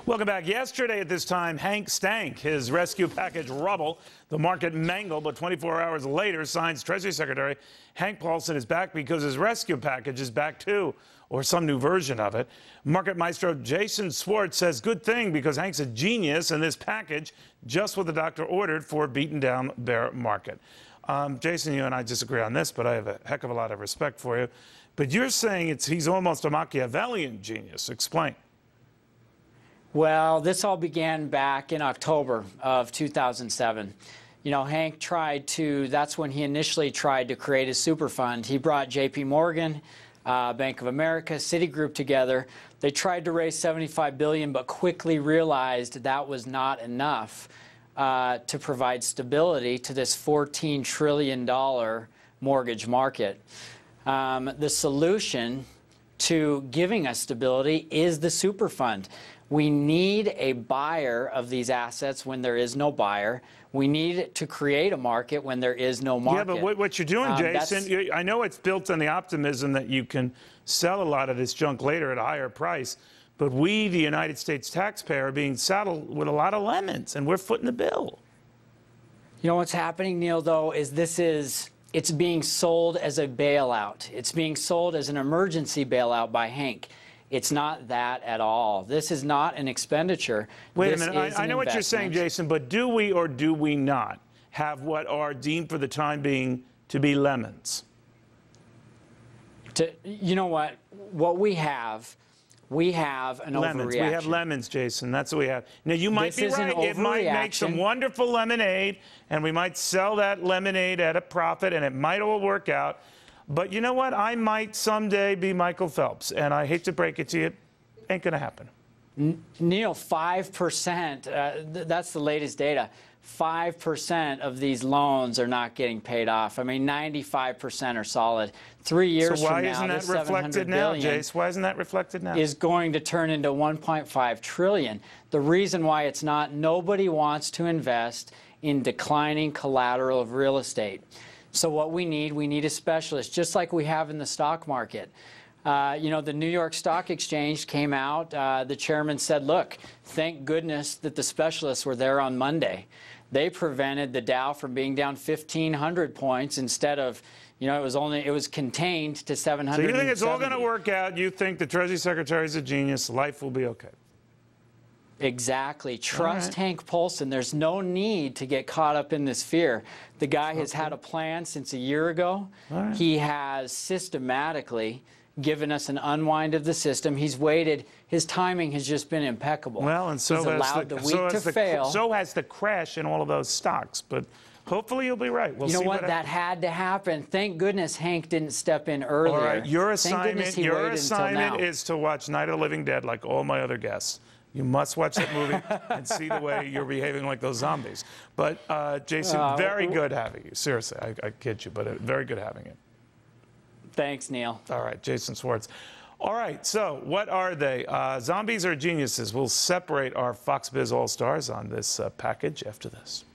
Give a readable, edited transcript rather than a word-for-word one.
Welcome back. Yesterday at this time, Hank stank. His rescue package rubble. The market mangled, but 24 hours later, signs Treasury Secretary Hank Paulson is back because his rescue package is back too, or some new version of it. Market maestro Jason Schwarz says good thing because Hank's a genius and this package just what the doctor ordered for a beaten down bear market. Jason, you and I disagree on this, but I have a heck of a lot of respect for you. But you're saying he's almost a Machiavellian genius. Explain. Well, this all began back in October of 2007. You know, Hank that's when he initially tried to create a Superfund. He brought J.P. Morgan, Bank of America, Citigroup together. They tried to raise $75 billion, but quickly realized that was not enough to provide stability to this $14 trillion mortgage market. The solution to giving us stability is the Superfund. We need a buyer of these assets when there is no buyer. We need to create a market when there is no market. Yeah, but what you're doing, Jason, I know it's built on the optimism that you can sell a lot of this junk later at a higher price, but we, the United States taxpayer, are being saddled with a lot of lemons, and we're footing the bill. You know what's happening, Neil, though, is it's being sold as a bailout. It's being sold as an emergency bailout by Hank. It's not that at all. This is not an expenditure. Wait a minute. I know what you're saying, Jason, but do we or do we not have what are deemed for the time being to be lemons? You know what? What we have an lemons. overreaction. We have lemons, Jason. That's what we have. Now, you might be right. It might make some wonderful lemonade, and we might sell that lemonade at a profit, and it might all work out. But you know what? I might someday be Michael Phelps, and I hate to break it to you, ain't going to happen. Neil, 5%, that's the latest data. 5% of these loans are not getting paid off. I mean, 95% are solid. 3 years from now, this $700 billion Jace? Why isn't that reflected now? Is going to turn into $1.5 trillion. The reason why it's not, nobody wants to invest in declining collateral of real estate. So what we need a specialist, just like we have in the stock market. You know, the New York Stock Exchange came out. The chairman said, look, thank goodness that the specialists were there on Monday. They prevented the Dow from being down 1,500 points instead of, you know, it was contained to 700. So you think it's all going to work out? You think the Treasury Secretary is a genius? Life will be okay. Exactly. Trust Hank Paulson. There's no need to get caught up in this fear. The guy has had a plan since a year ago. He has systematically given us an unwind of the system. He's waited. His timing has just been impeccable. Well, and so he's allowed the weak to fail. So has the crash in all of those stocks. But hopefully you'll be right. We'll see. You know what? That had to happen. Thank goodness Hank didn't step in earlier. All right. Your assignment is is to watch Night of the Living Dead like all my other guests. You must watch that movie and see the way you're behaving like those zombies. But, Jason, very good having you. Seriously, I kid you, but very good having you. Thanks, Neil. All right, Jason Schwarz. All right, so what are they? Zombies or geniuses? We'll separate our Fox Biz All-Stars on this package after this.